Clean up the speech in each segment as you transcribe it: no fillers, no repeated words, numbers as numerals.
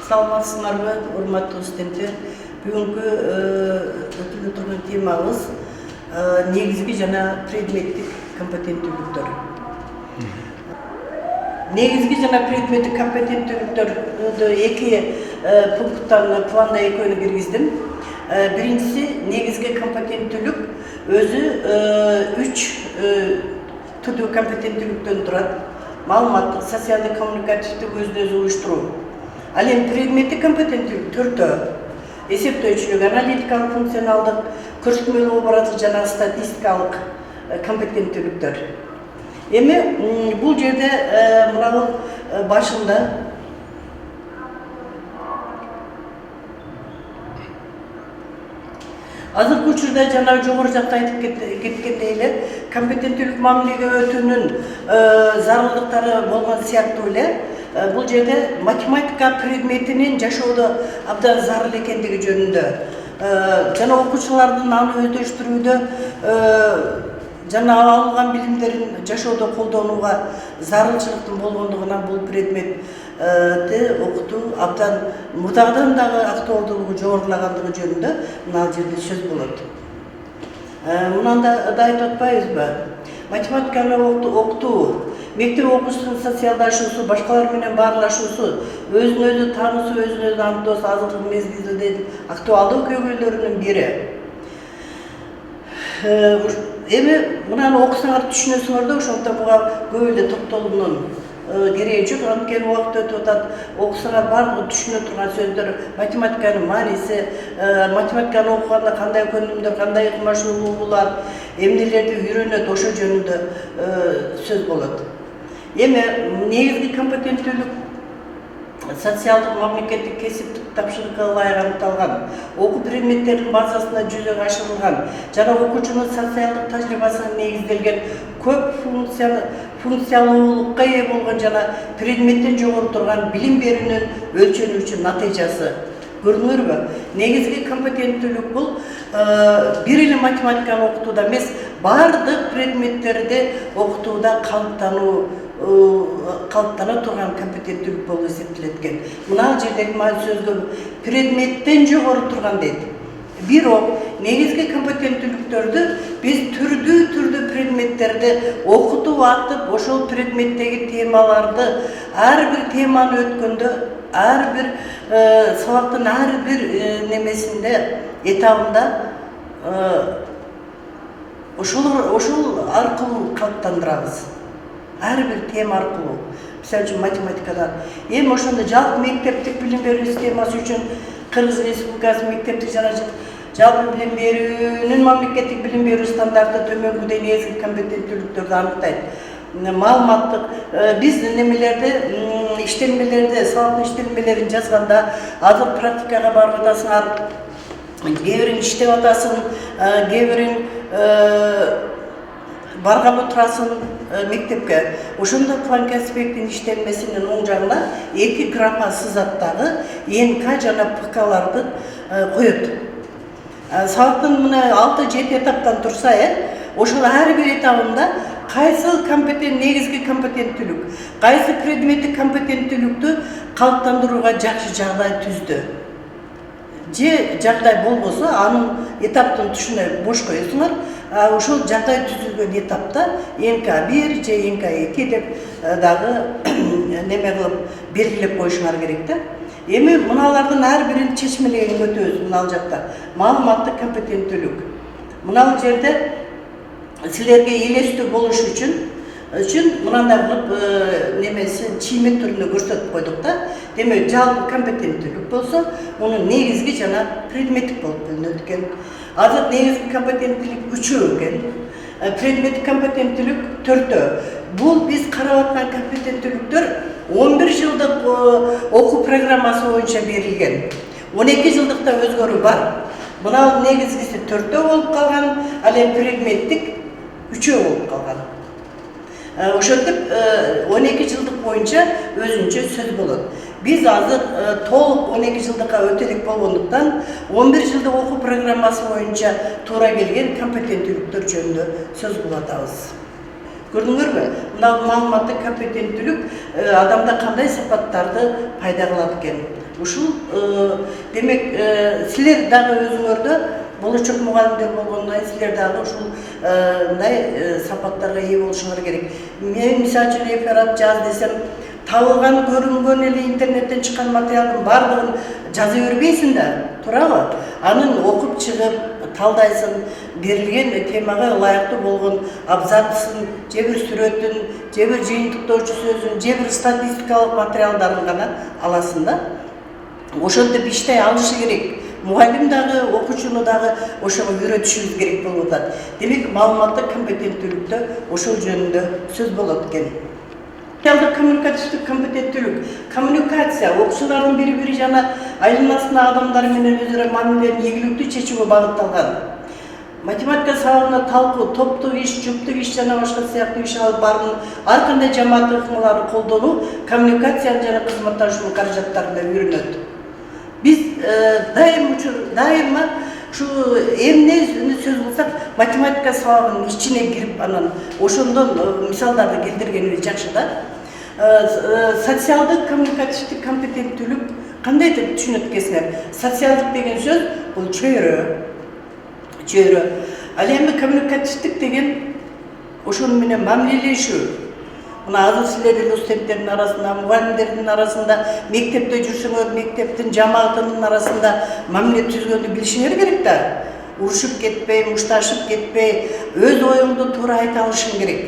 Саламатсыздарбы, урматтуу студенттер. Бүгүнкү өтүлүп турган темабыз негизги жана предметтик компетенттүүлүктөр. Негизги жана предметтик компетенттүүлүктөрдү эки пункттан планда экөөнү киргиздим. Биринчиси негизги компетенттүүлүк өзү 3 түрдүү компетенттүүлүктөн турат. Маалыматтык, социалдык, коммуникативдик өзүн-өзү уюштуруу. Ал эми предметтик компетенттүүлүк төртөө: эсептөөчүлүк, аналитикалык, функционалдык, көрсөтмөлүү оборотук жана статистикалык компетенттүүлүктөр. Эми бул жерде мына башында азыркы учурда жана жогору жакта айтып кеткендей эле компетенттүүлүк мамилеге өтүүнүн зарылдыктары болгон сыяктуу эле бул жерде математика предметинин жашоодо абдан зарыл экендиги жөнүндө жана окуучулардын аны өздөштүрүүдө жана алган билимдерин жашоодо колдонууга зарылчылыктын болгондугунан бул предметти окутуу абдан мурдагыдан дагы актуалдуулугу жогорулагандыгы жөнүндө мына жерде сөз болот. Мынанда да айтып атпайбызбы? Математиканы окутуу, мектеп окуучусунун социалдашуусу, башкалар менен баарлашуусу, өзүн-өзү таануусу, өзүн-өзү аныктоосу азыркы мезгилде актуалдуу көйгөйлөрүнүн бири. Эми мынаны окусаңар түшүнөсүңөр да, ошондуктан буга көп эле токтолуунун кереги жок. Анткени убакыт өтүп атат, окусаңар баардыгы түшүнө турган сөздөр, математиканын мааниси, математиканы окуганда кандай көндүмдөр, кандай ыкмашуулуулар, эмнелерди үйрөнөт, ошо жөнүндө сөз болот. Эми негизги компетенттүүлүк социалдык, мамлекеттик, кесиптик тапшырыкка ылайык аныкталган, окуу предметтеринин базасында жүзөгө ашырылган жана окуучунун социалдык тажрыйбасына негизделген көп функциялуулукка ээ болгон жана предметтен жогору турган билим берүүнүн өлчөнүүчү натыйжасы. Көрдүңөрбү? Негизги компетенттүүлүк бул бир эле математиканы окутууда эмес, баардык предметтерди окутууда калыптана турган компетенттүүлүк болуп эсептелет экен. Мына жердеги сөзгө предметтен жогору турган дейт. Бирок негизги компетенттүүлүктөрдү биз түрдүү предметтерди окутуп атып, ошол предметтеги темаларды, ар бир теманы өткөндө, ар бир сабактын ар бир немесинде, этабында ошол аркылуу калыптандырабыз. Ар бир тема аркылуу. Мисалы үчүн математикадан. Эми ошондо жалпы мектептик билим берүү системасы үчүн Кыргыз Республикасы мектептик жана жалпы билим берүүнүн мамлекеттик билим берүү стандарты төмөнгүдөй негизги компетенттүүлүктөрдү аныктайт. Маалыматтык биз немелерди, иштенмелерди, сабактын иштенмелерин жазганда, азыр практикага барып атасыңар, кээ бирин иштеп атасың, кээ бирин баргалы турасың мектепке. Ошондо план конспекттин иштелмесинин оң жагына 2 графа сызат дагы НК жана ПКларды коет. Сабактын мына 6-7 этаптан турса, ошол ар бир этабында кайсы негизги компетенттүүлүк, кайсы предметтик компетенттүүлүктү калыптандырууга жакшы жагдай түздү. Же жагдай болбосо, анын этаптын түшүнө бош коесуңар, ошол жагдай түзүлгөн этапта НК1 же НК2 деп дагы неме кылып белгилеп коюшуңар керек да. Эми мыналардын ар бирин чечмелегин өтөбүз мына жакта. Маалыматтык компетенттүүлүк. Мына жерде силерге элестүү болуш үчүн мынандай кылып немесин чийме түрүндө көрсөтүп койдук да. Демек, жалпы компетенттүүлүк болсо, мунун негизги жана предметтик болуп бөлүнөт экен. Азыр негизги компетенттүүлүк 3 экен. Предметтик компетенттүүлүк 4. Бул биз карап аткан компетенттүүлүктөр 11 жылдык окуу программасы боюнча берилген. 12 жылдыкта өзгөрүү бар. Мына негизгиси 4 болуп калган, ал эми предметтик 3 болуп калган. Ошентип 12 жылдык боюнча өзүнчө сөз болот. Биз азыр толук 12 жылдыкка өтөлүк болгондуктан 11 жылдык окуу программасы боюнча туура келген компетенттүүлүктөр жөнүндө сөз кылып атабыз. Көрдүңөрбү? Мына маалыматтык компетенттүүлүк адамда кандай сапаттарды пайда кылат экен? Ушул демек силер дагы өзүңөрдө болочок мугалимдер болгондон кийин силер дагы ушул мындай сапаттарга ээ болушуңар керек. Мен мисалы үчүн реферат жаз десем, табылган көрүнгөн эле интернеттен чыккан материалдын баардыгын жаза бербейсиң да, туурабы? Анын окуп чыгып, талдайсың, берилген темага ылайыктуу болгон абзацын, же бир сүрөтүн, же бир жыйынтыктоочу сөзүн, же бир статистикалык материалдарын гана аласың да. Ошентип иште алышы керек. Мугалим дагы, окуучуну дагы ошого үйрөтүшүбүз керек болуп атат. Демек, маалыматтык компетенттүүлүктө ошол жөнүндө сөз болот экен. Социалдык коммуникативдик компетенттүүлүк, коммуникация, окуучулардын бири-бири жана айланасындагы адамдар менен өзара мамилелерин ийгиликтүү чечүүгө багытталган. Математика сабагында талкуу, топтук иш, жуптук иш жана башка сыяктуу иш алып баруунун ар кандай жамаат ыкмаларын колдонуу коммуникациянын жана кызматташуунун каражаттарында үйрөнөт. Биз дайыма şu эмне сөз кылсак математика сабагынын ичине кирип анан ошондон мисалдарды келтиргенибиз жакшы да. Социалдык коммуникативдик компетенттүүлүк кандай деп түшүнөт экенсиңер? Социалдык деген сөз бул чөйрө. Ал эми коммуникативдик деген ошону менен мамилелешүү. Мына азыр силердин студенттердин арасында, мугалимдердин арасында, мектепте жүрсөңөр, мектептин жамаатынын арасында мамиле түзгөндү билишиңер керек да. Урушуп кетпей, мушташып кетпей, өз оюңду туура айта алышың керек.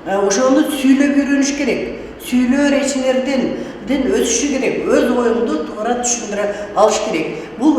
Ошону сүйлөп үйрөнүш керек. Сүйлөө эрежелерден өсүшү керек. Өз оюңду туура түшүндүрө алыш керек. Бул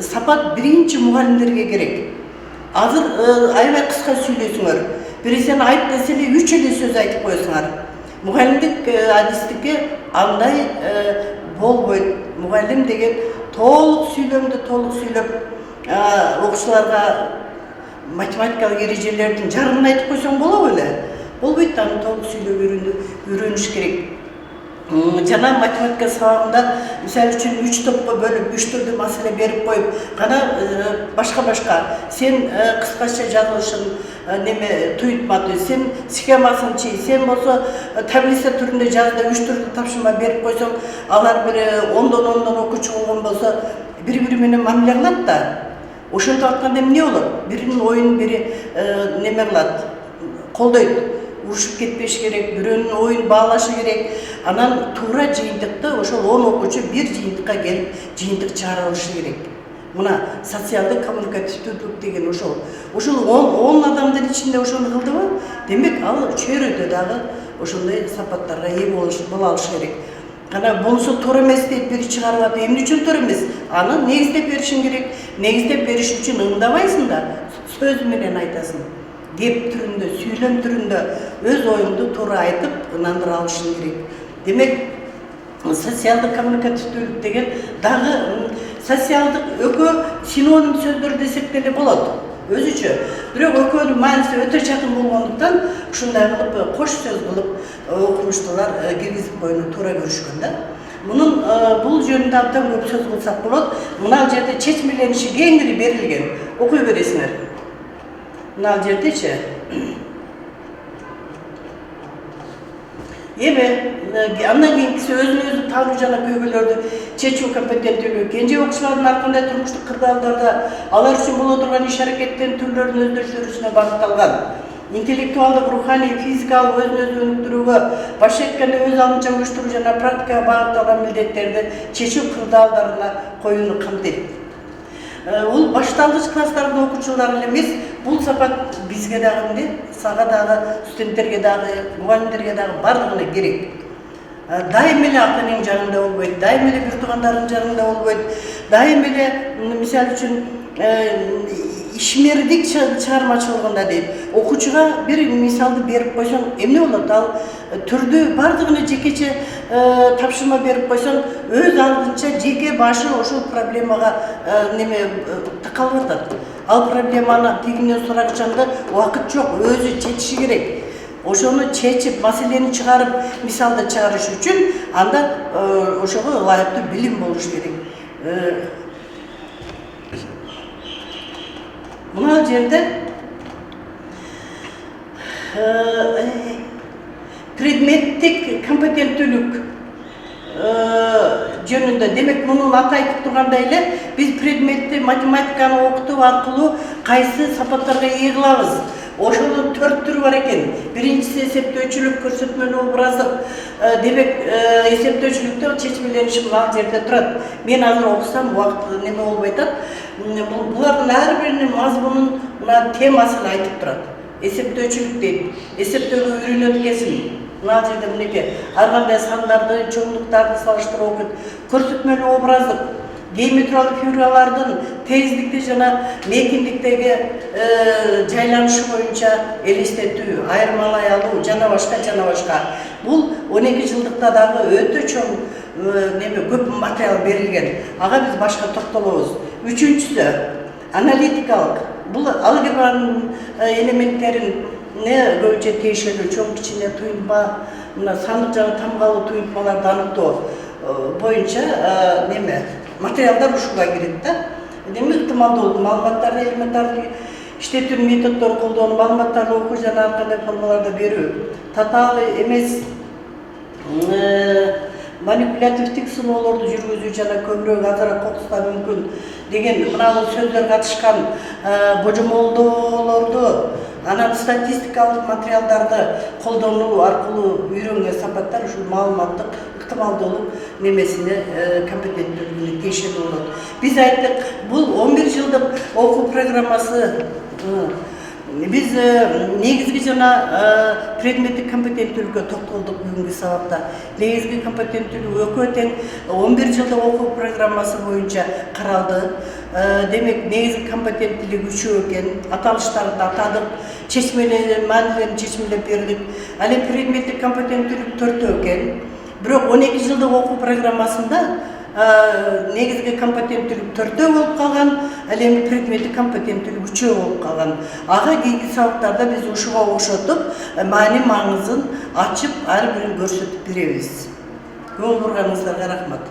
сапат биринчи мугалимдерге керек. Азыр аябай кыска сүйлөйсүңөр. Birisinden ayıp deseli 3 ele söz aytıp koysunlar. Muhallimdik adistike андай bol boy. Muhallim degen толық сүйлөп окуучуларга математикалык эрежелердин жарымын айтып койсоң болобу эле? Болбойт, аны толук сүйлөп үйрөнүш керек. Жана математика сабагында мисалы үчүн 3 топко бөлүп, 3 түрдүү маселе берип коюп, кана башка сен кыскача жазылышын неме туйтмады, сен схемасын чый, сен болсо таблица түрүндө жазды, 3 түрдүү тапшырма берип койсоң, алар бири ондон окуучу болгон болсо, бири-бири менен мамиле кылат да. Ошентип атканда эмне болот? Биринин оюн бири неме кылат, колдойт. Урушуп кетпеш керек, бирөөнүн оюн баалашы керек. Анан туура жыйынтыкты ошол 10 окуучу бир жыйынтыкка келип, жыйынтык чыгара алышы керек. Мына социалдык коммуникативдүүлүк деген ошол. Ошол 10 адамдын ичинде ошону кылдыбы? Демек, ал чөйрөдө дагы ошондой сапаттарга ээ боло алышы керек. Кана болсо туура эмес дейт, бири чыгарып атат. Эмне үчүн туура эмес? Аны негиздеп беришиң керек. Негиздеп бериш үчүн ыңдабайсың да, сөз менен айтасың. Деп түрүндө, сүйлөм түрүндө өз оюңду туура айтып, ынандыра алышың керек. Демек, социалдык коммуникативдүүлүк деген дагы социалдык экөө синоним сөздөр десек деле болот. Өзүчө. Бирок экөөнүн мааниси өтө жакын болгондуктан ушундай кылып кош сөз кылып окумуштуулар киргизип коюуну туура көрүшкөн да. Мунун бул жөнүндө абдан көп сөз кылсак болот. Мына жерде чечмелениши кеңири берилген. Окуй бересиңер. Мына жердечи. Эми андан кийинкиси өзүн-өзү таануу жана көйгөйлөрдү чечүү компетенттүүлүгү. Кенже окуучулардын ар кандай турмуштук кырдаалдарда алар үчүн боло турган иш-аракеттин түрлөрүн өздөштүрүүсүнө багытталган. Интеллектуалдык, руханий, физикалык өзүн-өзү өнүктүрүүгө, башка айтканда өз алдынча уюштуруу жана практикага багытталган милдеттерди чечүү кырдаалдарына коюуну камтыйт. Бул башталгыч класстардын окуучулары эле эмес, бул сапат бизге дагы эмне, сага дагы, студенттерге дагы, мугалимдерге дагы бардыгына керек. Дайым эле ата энең жанында болбойт, дайым эле бир туугандарың жанында болбойт, дайым эле мисалы үчүн ишмердик чыгармачылыгында дейт. Окуучуга бир мисалды берип койсоң, эмне болот? Ал түрдүү бардыгына жекече тапшырма берип койсоң, өз алдынча жеке башы ошол проблемага неме такалып атат. Ал проблеманы тегинен сурагычанда убакыт жок, өзү чечиши керек. Ошону чечип, маселени чыгарып, мисалды чыгарыш үчүн анда ошого ылайыктуу билим болуш керек. Мына жерде предметтик компетенттүүлүк жөнүндө. Демек, мунун аты айтып тургандай эле, биз предметти математиканы окутуу аркылуу кайсы сапаттарга ээ кылабыз. Ошонун 4 түрү бар экен. Биринчиси эсептөөчүлүк, көрсөтмөлүү образдык. Демек, эсептөөчүлүктө чечмелениш ал жерде турат. Мен азыр окусам, убакыт неме болбой атат. Булардын ар биринин мазмунун темасын айтып турат. Эсептөөчүлүк дейт. Эсептөөгө үйрөнөт экенсиң. Мына жерде мынеке ар кандай сандарды, чоңдуктарды салыштырып окуйт. Көрсөтмөлүү образдык геометриялык фигуралардын тездикти жана мейкиндиктеги жайланышы боюнча элестетүү, айырмалай алуу жана башка. Бул 12 жылдыкта дагы өтө чоң көп материал берилген. Ага биз башка токтолобуз. Үчүнчүсү аналитикалык. Бул алгебранын элементтерин көбүнчө тиешелүү чоң кичине туюнма, мына сандык жана тамгалуу туюнмаларды аныктоо боюнча материалдар ушуга кирет да. Демек, ыктымалдуулук, маалыматтарды элементарлык иштетүүнүн методдорун колдонуу, маалыматтарды окуу жана ар кандай формаларда берүү, татаал эмес манипулятивдик сыноолорду жүргүзүү жана көбүрөөк азыраак окутса мүмкүн деген мына бул сөздөр катышкан божомолдоолорду, анан статистикалык материалдарды колдонуу аркылуу үйрөнгөн сапаттар ушул маалыматтык ыктымалдуулук немесине компетенттүүлүгүнө тиешелүү болот. Биз айттык, бул 11 жылдык окуу программасы. Биз негизги жана предметтик компетенттүүлүккө токтолдук бүгүнкү сабакта. Негизги компетенттүүлүк экөө тең 11 жылдык окуу программасы боюнча каралды. Демек, негизги компетенттүүлүк 3 экен. Аталыштарды атадык, маанилерин чечмелеп бердик. Ал эми предметтик компетенттүүлүк 4 экен. Бирок 12 жылдык окуу программасында негизги компетенттүүлүк 4 болуп калган, ал эми предметтик компетенттүүлүк 3 болуп калган. Ага кийинки сабактарда биз ушуга окшотуп, маани-маңызын ачып, ар бирин көрсөтүп беребиз. Көңүл бурганыңыздарга рахмат.